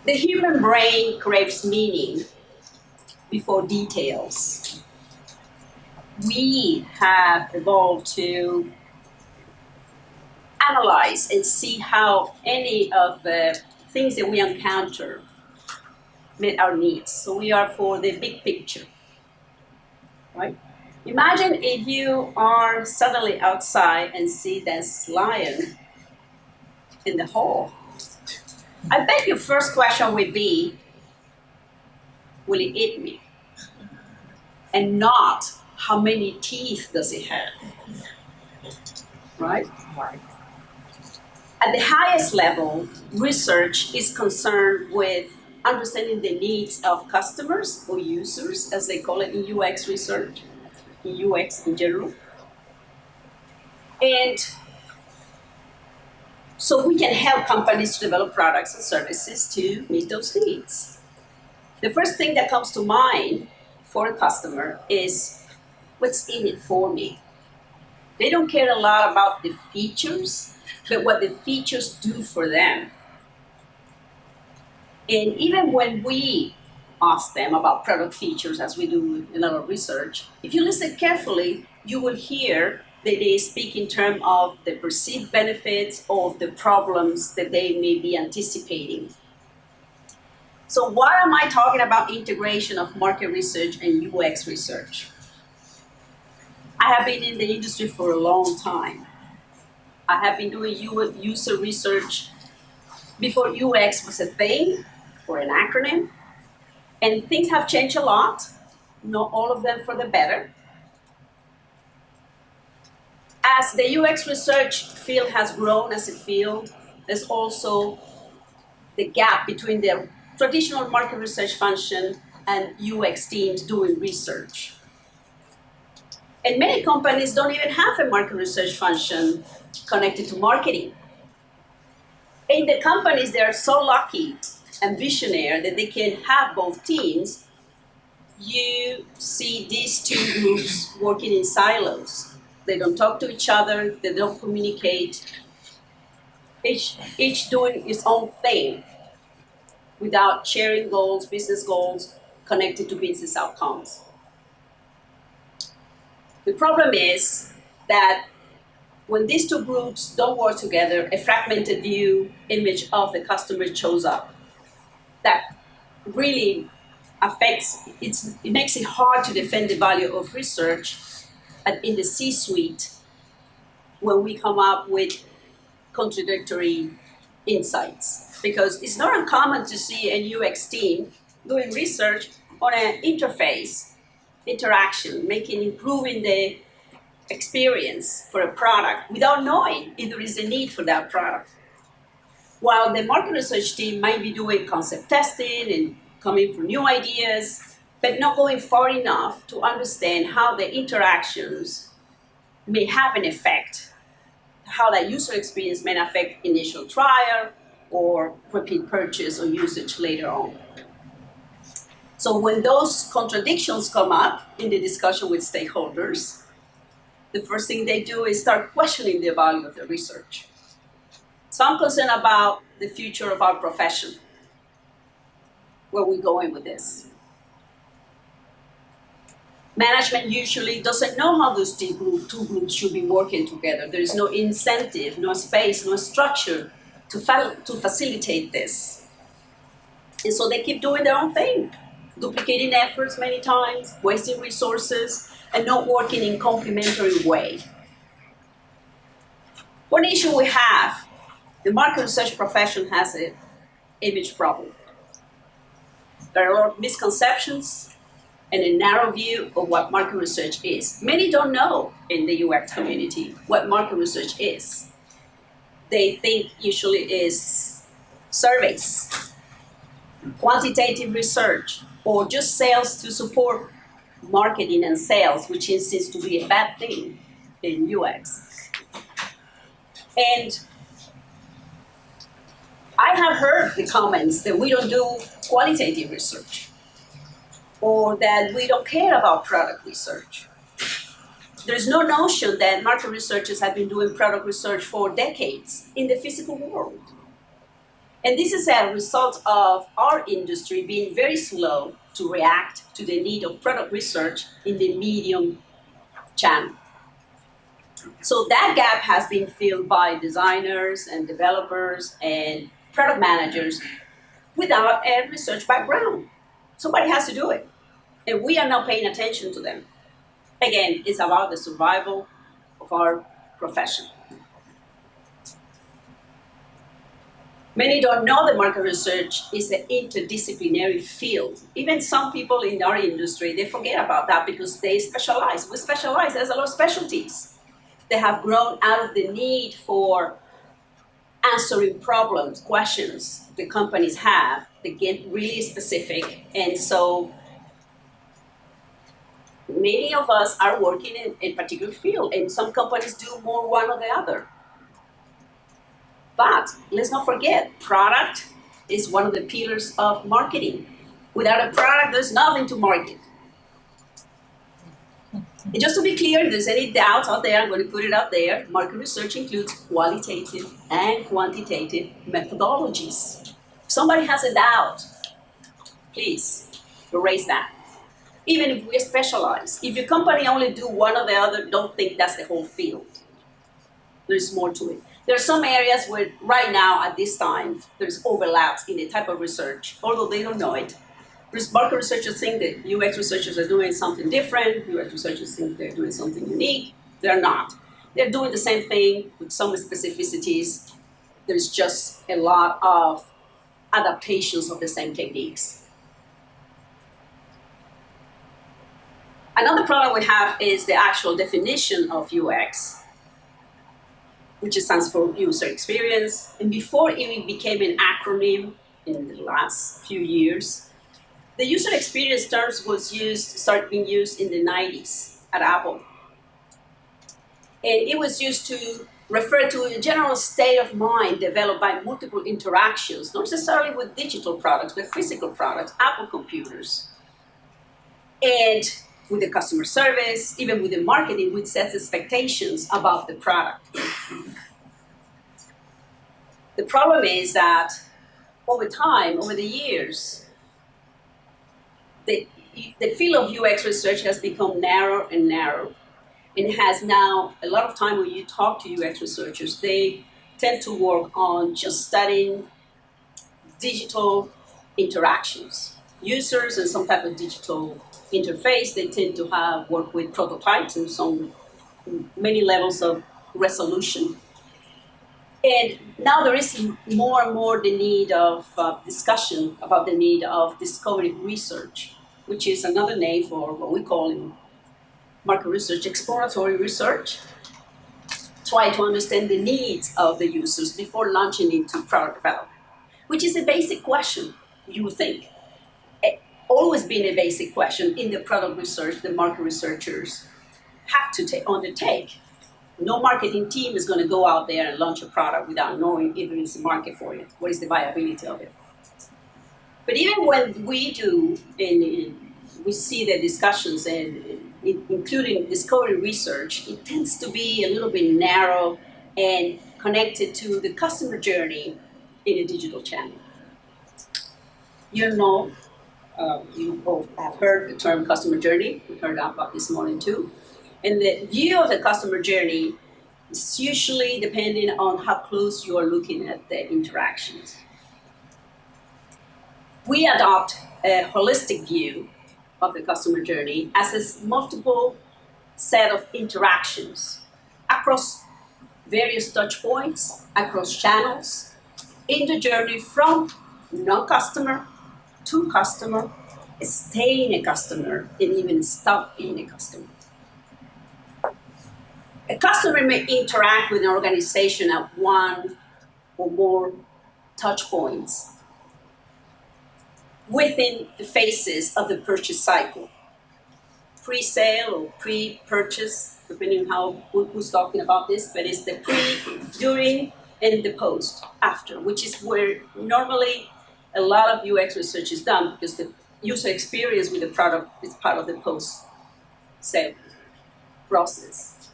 The human brain craves meaning before details. We have evolved to analyze and see how any of the things that we encounter meet our needs. So we are for the big picture, right? Imagine if you are suddenly outside and see this lion in the hall. I bet your first question would be, will it eat me? And not, how many teeth does it have, right? Right. At the highest level, research is concerned with understanding the needs of customers or users, as they call it in UX research, in UX in general. And so we can help companies to develop products and services to meet those needs. The first thing that comes to mind for a customer is, what's in it for me? They don't care a lot about the features, but what the features do for them. And even when we ask them about product features, as we do in our research, if you listen carefully, you will hear that they speak in terms of the perceived benefits or the problems that they may be anticipating. So why am I talking about integration of market research and UX research? I have been in the industry for a long time. I have been doing user research before UX was a thing or an acronym. And things have changed a lot, not all of them for the better. As the UX research field has grown as a field, there's also the gap between the traditional market research function and UX teams doing research. And many companies don't even have a market research function connected to marketing. In the companies, they are so lucky and visionary that they can have both teams. You see these two groups working in silos. They don't talk to each other, they don't communicate, each doing its own thing without sharing goals, business goals connected to business outcomes. The problem is that when these two groups don't work together, a fragmented view image of the customer shows up. That really it makes it hard to defend the value of research in the C-suite when we come up with contradictory insights. Because it's not uncommon to see a UX team doing research on an interface, interaction, improving the experience for a product without knowing if there is a need for that product. While the market research team might be doing concept testing and coming for new ideas, but not going far enough to understand how the interactions may have an effect, how that user experience may affect initial trial or repeat purchase or usage later on. So when those contradictions come up in the discussion with stakeholders, the first thing they do is start questioning the value of the research. So I'm concerned about the future of our profession. Where are we going with this? Management usually doesn't know how those two groups should be working together. There is no incentive, no space, no structure to facilitate this. And so they keep doing their own thing, duplicating efforts many times, wasting resources, and not working in complementary way. One issue we have, the market research profession has an image problem. There are a lot of misconceptions and a narrow view of what market research is. Many don't know in the UX community what market research is. They think usually is surveys, quantitative research, or just sales to support marketing and sales, which seems to be a bad thing in UX. And I have heard the comments that we don't do qualitative research or that we don't care about product research. There's no notion that market researchers have been doing product research for decades in the physical world. And this is a result of our industry being very slow to react to the need of product research in the medium channel. So that gap has been filled by designers and developers and product managers without a research background. Somebody has to do it. And we are not paying attention to them. Again, it's about the survival of our profession. Many don't know that market research is an interdisciplinary field. Even some people in our industry, they forget about that because they specialize. We specialize, there's a lot of specialties. They have grown out of the need for answering problems, questions the companies have. They get really specific. And so many of us are working in a particular field, and some companies do more one or the other. But let's not forget, product is one of the pillars of marketing. Without a product, there's nothing to market. And just to be clear, if there's any doubt out there, I'm going to put it out there. Market research includes qualitative and quantitative methodologies. If somebody has a doubt, please erase that. Even if we're specialized, if your company only do one or the other, don't think that's the whole field. There's more to it. There are some areas where right now at this time, there's overlaps in the type of research, although they don't know it. Market researchers think that UX researchers are doing something different. UX researchers think they're doing something unique. They're not. They're doing the same thing with some specificities. There's just a lot of adaptations of the same techniques. Another problem we have is the actual definition of UX, which stands for user experience. And before it became an acronym in the last few years, the user experience terms started being used in the 90s at Apple. And it was used to refer to a general state of mind developed by multiple interactions, not necessarily with digital products, but physical products, Apple computers. And with the customer service, even with the marketing, which sets expectations about the product. The problem is that over time, over the years, the field of UX research has become narrow and narrow. And has now, a lot of time when you talk to UX researchers, they tend to work on just studying digital interactions. Users and some type of digital interface, they tend to have work with prototypes and some many levels of resolution. And now there is more and more the need of discussion about the need of discovery research, which is another name for what we call in market research exploratory research. Try to understand the needs of the users before launching into product development, which is a basic question, you would think. Always been a basic question in the product research the market researchers have to undertake. No marketing team is going to go out there and launch a product without knowing if there is a market for it. What is the viability of it? But even when we do, and we see the discussions, and including discovery research, it tends to be a little bit narrow and connected to the customer journey in a digital channel. You know, you both have heard the term customer journey. We heard about this morning too. And the view of the customer journey is usually depending on how close you are looking at the interactions. We adopt a holistic view of the customer journey as a multiple set of interactions across various touch points, across channels, in the journey from non-customer to customer, staying a customer, and even stop being a customer. A customer may interact with an organization at one or more touch points within the phases of the purchase cycle. Pre-sale or pre-purchase, depending on who's talking about this, but it's the pre, during, and the post, after, which is where normally a lot of UX research is done because the user experience with the product is part of the post-sale process.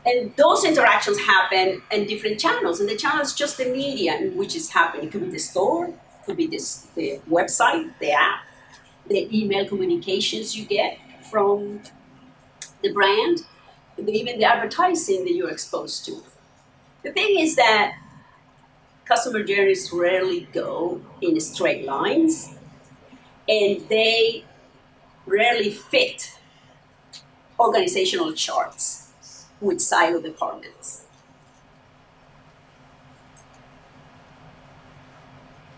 And those interactions happen in different channels, and the channel is just the media in which it's happening. It could be the store, it could be the website, the app, the email communications you get from the brand, even the advertising that you're exposed to. The thing is that customer journeys rarely go in straight lines, and they rarely fit organizational charts with silo departments.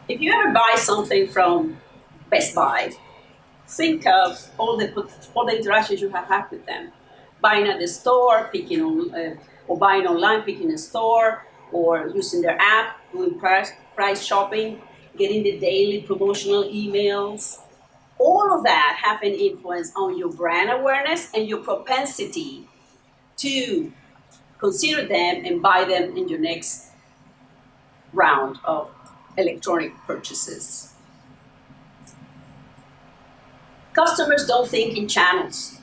If you ever buy something from Best Buy, think of all the interactions you have had with them. Buying at the store, or buying online, picking in store, or using their app, doing price shopping, getting the daily promotional emails. All of that have an influence on your brand awareness and your propensity to consider them and buy them in your next round of electronic purchases. Customers don't think in channels.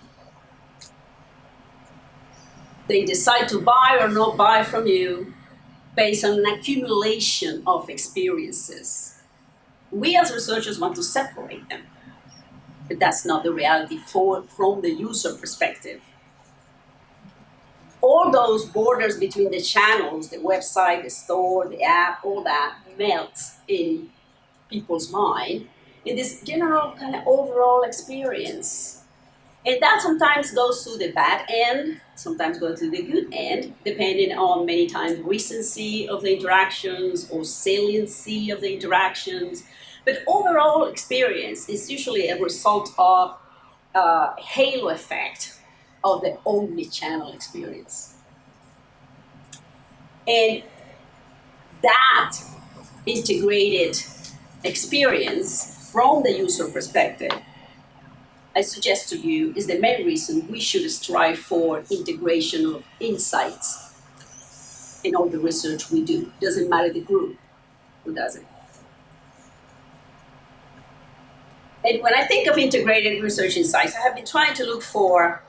They decide to buy or not buy from you based on an accumulation of experiences. We as researchers want to separate them, but that's not the reality from the user perspective. All those borders between the channels, the website, the store, the app, all that melts in people's mind in this general kind of overall experience. And that sometimes goes to the bad end, sometimes goes to the good end, depending on many times recency of the interactions or saliency of the interactions. But overall experience is usually a result of a halo effect of the omni-channel experience. And that integrated experience from the user perspective, I suggest to you, is the main reason we should strive for integration of insights in all the research we do. Doesn't matter the group, who does it. And when I think of integrated research insights, I have been trying to look for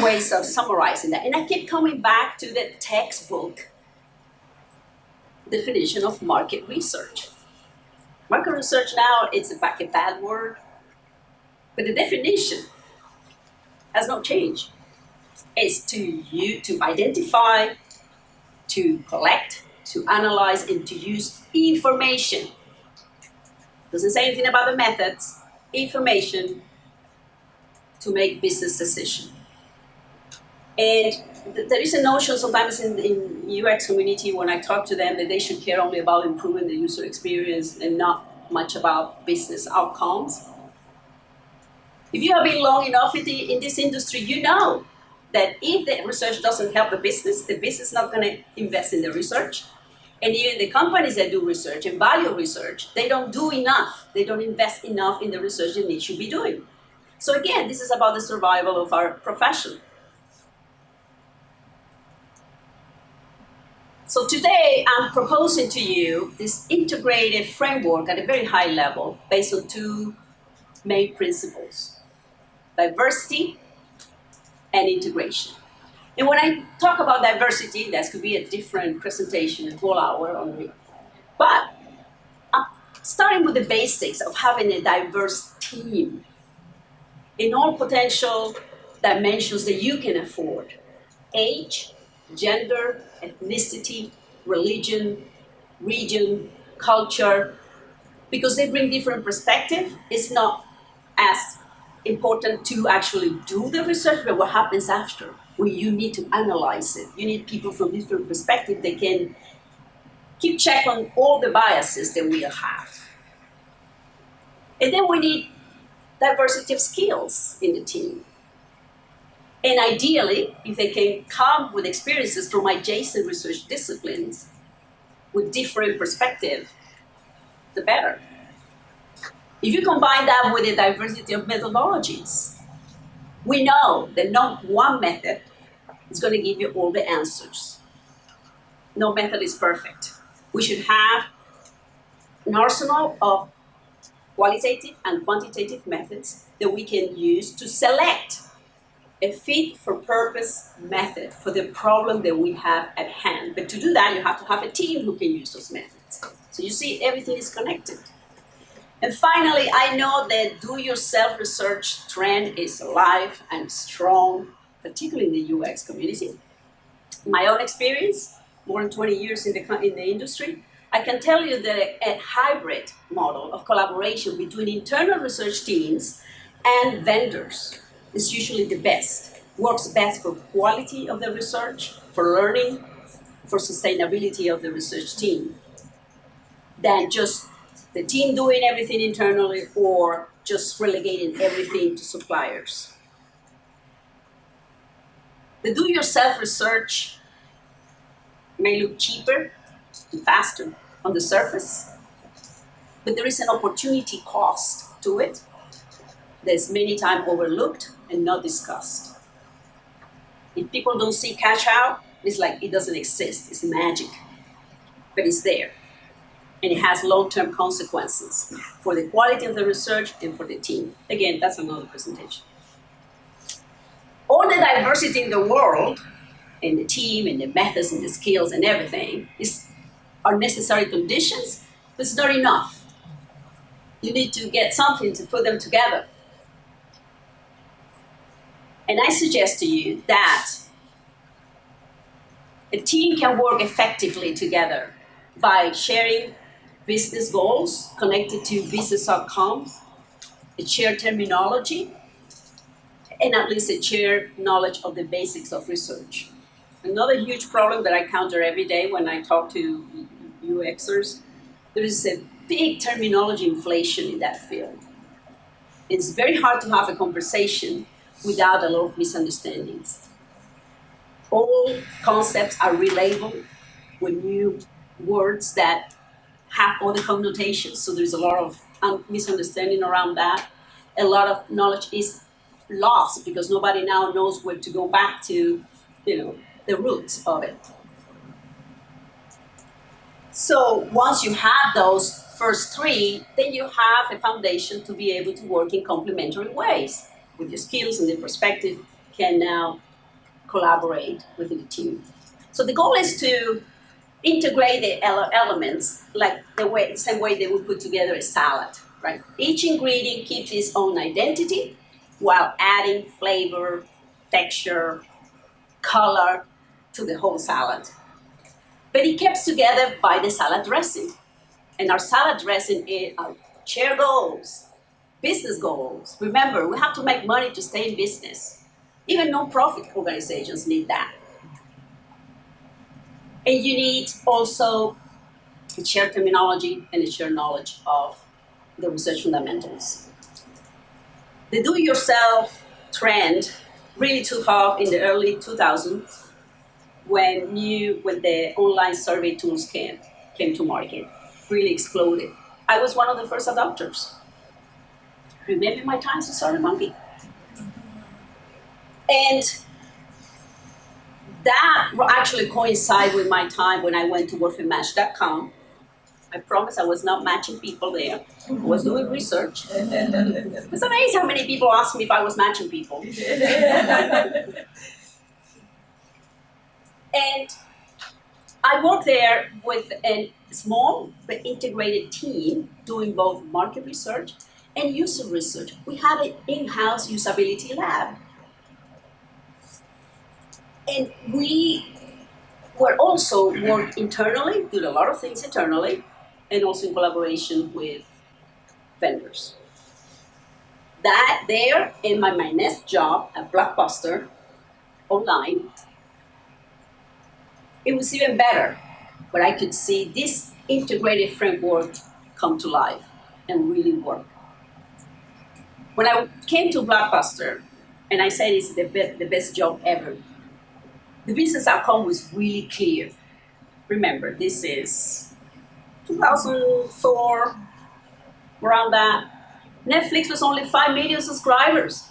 ways of summarizing that. And I keep coming back to the textbook definition of market research. Market research now, it's a bad word, but the definition has not changed. It's to identify, to collect, to analyze, and to use information. Doesn't say anything about the methods, information to make business decisions. And there is a notion sometimes in UX community when I talk to them that they should care only about improving the user experience and not much about business outcomes. If you have been long enough in this industry, you know that if the research doesn't help the business is not going to invest in the research. And even the companies that do research and value research, they don't do enough. They don't invest enough in the research that they should be doing. So again, this is about the survival of our profession. So today, I'm proposing to you this integrated framework at a very high level based on two main principles: diversity and integration. And when I talk about diversity, that could be a different presentation, a whole hour on it. But I'm starting with the basics of having a diverse team in all potential dimensions that you can afford: age, gender, ethnicity, religion, region, culture, because they bring different perspective. It's not as important to actually do the research, but what happens after, where you need to analyze it. You need people from different perspectives that can keep check on all the biases that we have. And then we need diversity of skills in the team. And ideally, if they can come with experiences from adjacent research disciplines with different perspective, the better. If you combine that with a diversity of methodologies, we know that not one method is going to give you all the answers. No method is perfect. We should have an arsenal of qualitative and quantitative methods that we can use to select a fit for purpose method for the problem that we have at hand. But to do that, you have to have a team who can use those methods. So you see, everything is connected. And finally, I know that do-yourself research trend is alive and strong, particularly in the UX community. In my own experience, more than 20 years in the industry, I can tell you that a hybrid model of collaboration between internal research teams and vendors is usually the best. Works best for quality of the research, for learning, for sustainability of the research team, than just the team doing everything internally or just relegating everything to suppliers. The do-yourself research may look cheaper and faster on the surface, but there is an opportunity cost to it that's many times overlooked and not discussed. If people don't see cash out, it's like it doesn't exist, it's magic, but it's there. And it has long-term consequences for the quality of the research and for the team. Again, that's another presentation. All the diversity in the world, in the team, in the methods, and the skills, and everything, are necessary conditions, but it's not enough. You need to get something to put them together. And I suggest to you that a team can work effectively together by sharing business goals connected to business outcomes, a shared terminology, and at least a shared knowledge of the basics of research. Another huge problem that I encounter every day when I talk to UXers, there is a big terminology inflation in that field. It's very hard to have a conversation without a lot of misunderstandings. All concepts are relabeled with new words that have other connotations, so there's a lot of misunderstanding around that. A lot of knowledge is lost because nobody now knows where to go back to, the roots of it. So once you have those first three, then you have a foundation to be able to work in complementary ways with your skills and the perspective can now collaborate within the team. So the goal is to integrate the elements like the same way they would put together a salad, right? Each ingredient keeps its own identity while adding flavor, texture, color to the whole salad. But it keeps together by the salad dressing. And our salad dressing is our shared goals, business goals. Remember, we have to make money to stay in business. Even non-profit organizations need that. And you need also a shared terminology and a shared knowledge of the research fundamentals. The do-it-yourself trend really took off in the early 2000s when the online survey tools came to market. Really exploded. I was one of the first adopters. Remember my times with SurveyMonkey. And that actually coincided with my time when I went to work for Match.com. I promise I was not matching people there. I was doing research. It's amazing how many people asked me if I was matching people. And I worked there with a small but integrated team doing both market research and user research. We had an in-house usability lab. And we were also worked internally, did a lot of things internally, and also in collaboration with vendors. That there, in my next job at Blockbuster, online, it was even better, but I could see this integrated framework come to life and really work. When I came to Blockbuster, and I said it's the best job ever, the business outcome was really clear. Remember, this is 2004, around that. Netflix was only 5 million subscribers.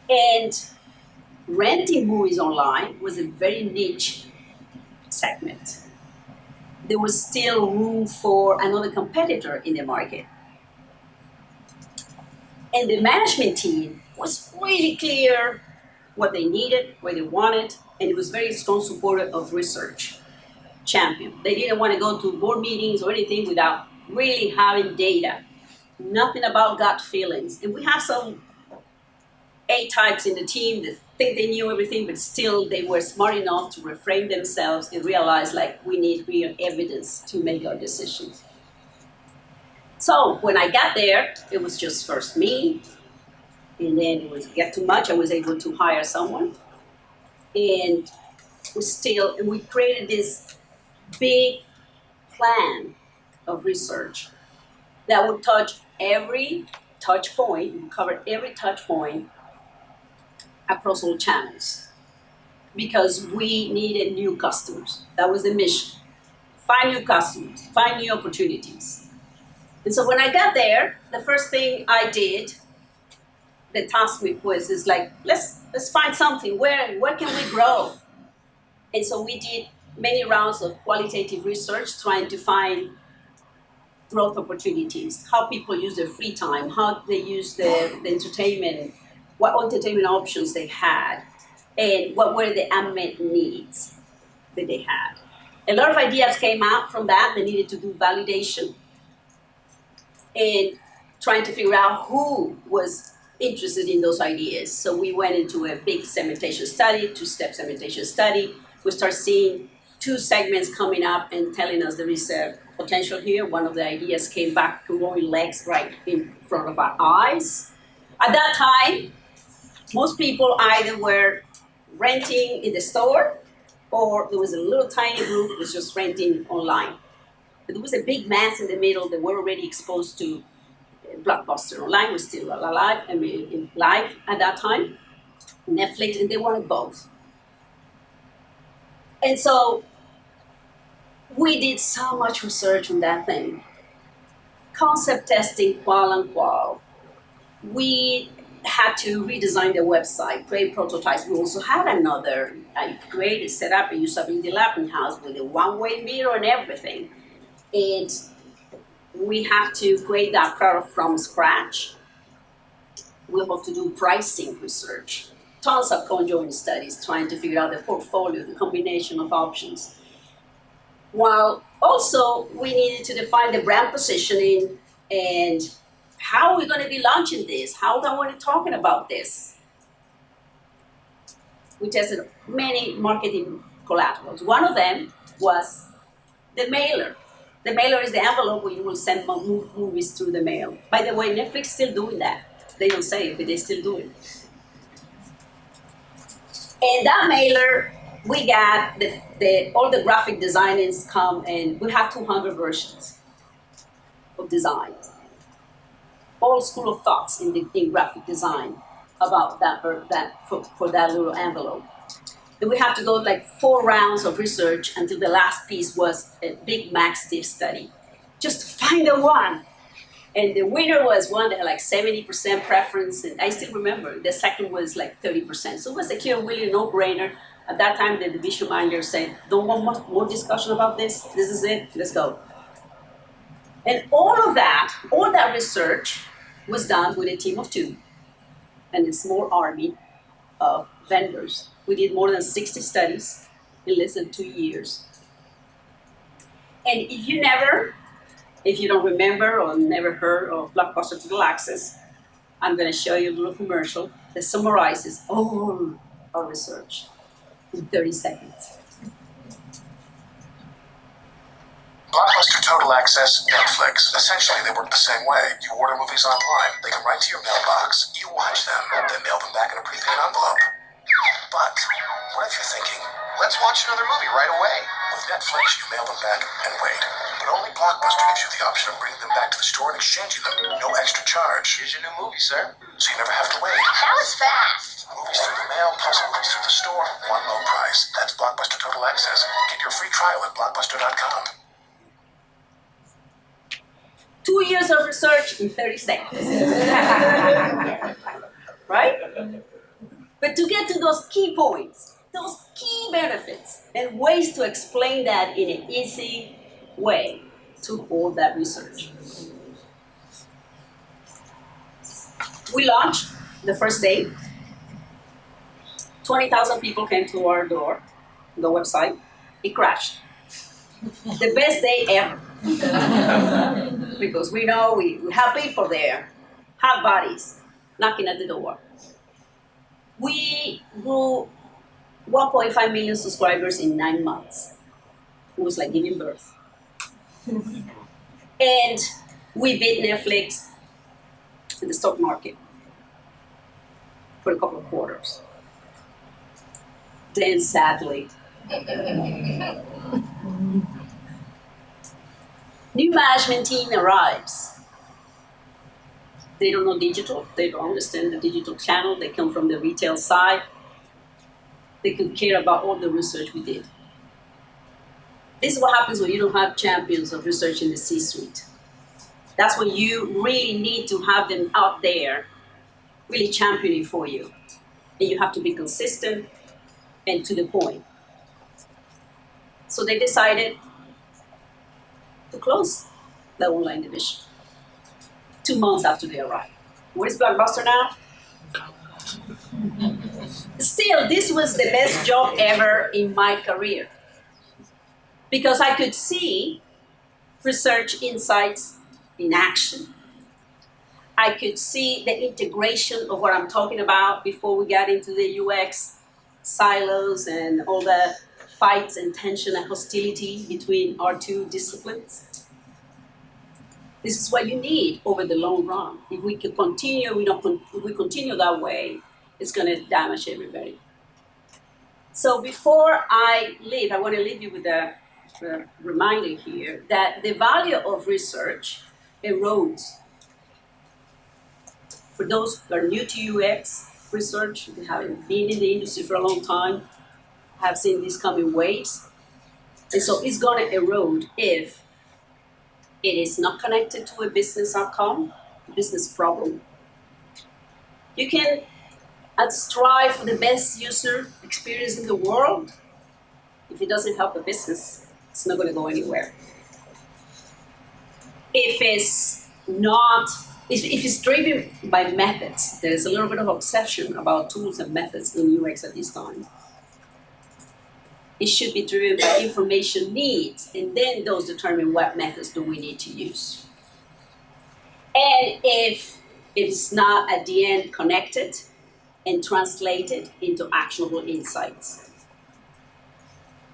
And renting movies online was a very niche segment. There was still room for another competitor in the market. And the management team was really clear what they needed, what they wanted, and it was very strong supporter of research champion. They didn't want to go to board meetings or anything without really having data. Nothing about gut feelings. And we have some A types in the team that think they knew everything, but still they were smart enough to reframe themselves and realize like we need real evidence to make our decisions. So when I got there, it was just first me, and then it was get too much. I was able to hire someone, and we created this big plan of research that would touch every touch point, cover every touch point across all channels, because we needed new customers. That was the mission. Find new customers, find new opportunities. And so when I got there, the first thing I did, the task was is like, let's find something. Where can we grow? And so we did many rounds of qualitative research trying to find growth opportunities, how people use their free time, how they use the entertainment, what entertainment options they had, and what were the unmet needs that they had. A lot of ideas came out from that. They needed to do validation and trying to figure out who was interested in those ideas. So we went into a big segmentation study, two-step segmentation study. We start seeing two segments coming up and telling us there is a potential here. One of the ideas came back growing legs right in front of our eyes. At that time, most people either were renting in the store or there was a little tiny group that was just renting online. But there was a big mass in the middle that were already exposed to Blockbuster. Online was still alive, live at that time, Netflix, and they wanted both. And so we did so much research on that thing. Concept testing, qual and qual. We had to redesign the website, create prototypes. We also had I created, set up a usability lab in-house with a one-way mirror and everything. And we have to create that product from scratch. We have to do pricing research, tons of conjoint studies trying to figure out the portfolio, the combination of options. While also we needed to define the brand positioning and how are we going to be launching this? How are we talking about this? We tested many marketing collaterals. One of them was the mailer. The mailer is the envelope where you will send movies through the mail. By the way, Netflix is still doing that. They don't say it, but they still do it. And that mailer, we got all the graphic designers come, and we have 200 versions of designs. All school of thoughts in graphic design about for that little envelope. And we have to go like 4 rounds of research until the last piece was a big MaxStiff study, just to find the one. And the winner was one that had like 70% preference, and I still remember the second was like 30%. So it was a clear, really no-brainer. At that time, the division manager said, "Don't want more discussion about this. This is it. Let's go." And all that research was done with a team of 2 and a small army of vendors. We did more than 60 studies in less than 2 years. And if you don't remember or never heard of Blockbuster Total Access, I'm going to show you a little commercial that summarizes all our research in 30 seconds. Blockbuster Total Access, Netflix. Essentially, they work the same way. You order movies online, they come right to your mailbox, you watch them, then mail them back in a prepaid envelope. But what if you're thinking, let's watch another movie right away? With Netflix, you mail them back and wait. But only Blockbuster gives you the option of bringing them back to the store and exchanging them. No extra charge. Here's your new movie, sir. So you never have to wait. That was fast. Movies through the mail plus movies through the store. One low price. That's Blockbuster Total Access. Get your free trial at blockbuster.com. 2 years of research in 30 seconds. Right? But to get to those key points, those key benefits, and ways to explain that in an easy way, took all that research. We launched the first day, 20,000 people came to our door, the website. It crashed. The best day ever. Because we know we have people there, have bodies knocking at the door. We grew 1.5 million subscribers in 9 months. It was like giving birth. And we beat Netflix in the stock market for a couple of quarters. Then sadly, new management team arrives. They don't know digital, they don't understand the digital channel, they come from the retail side. They could care about all the research we did. This is what happens when you don't have champions of research in the C-suite. That's when you really need to have them out there, really championing for you. And you have to be consistent and to the point. So they decided to close the online division 2 months after they arrived. Where's Blockbuster now? Still, this was the best job ever in my career because I could see research insights in action. I could see the integration of what I'm talking about before we got into the UX silos and all the fights and tension and hostility between our two disciplines. This is what you need over the long run. If we can continue, if we continue that way, it's going to damage everybody. So before I leave, I want to leave you with a reminder here that the value of research erodes. For those who are new to UX research, who haven't been in the industry for a long time, have seen these coming waves. And so it's going to erode if it is not connected to a business outcome, a business problem. You can strive for the best user experience in the world. If it doesn't help the business, it's not going to go anywhere. If it's driven by methods, there's a little bit of obsession about tools and methods in UX at this time. It should be driven by information needs, and then those determine what methods do we need to use. And if it's not at the end connected and translated into actionable insights.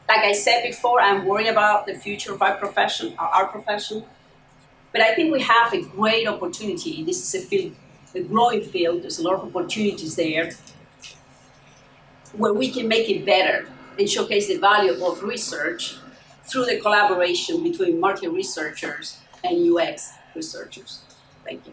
Like I said before, I'm worried about the future of our profession, but I think we have a great opportunity. This is a field, a growing field. There's a lot of opportunities there where we can make it better and showcase the value of research through the collaboration between market researchers and UX researchers. Thank you.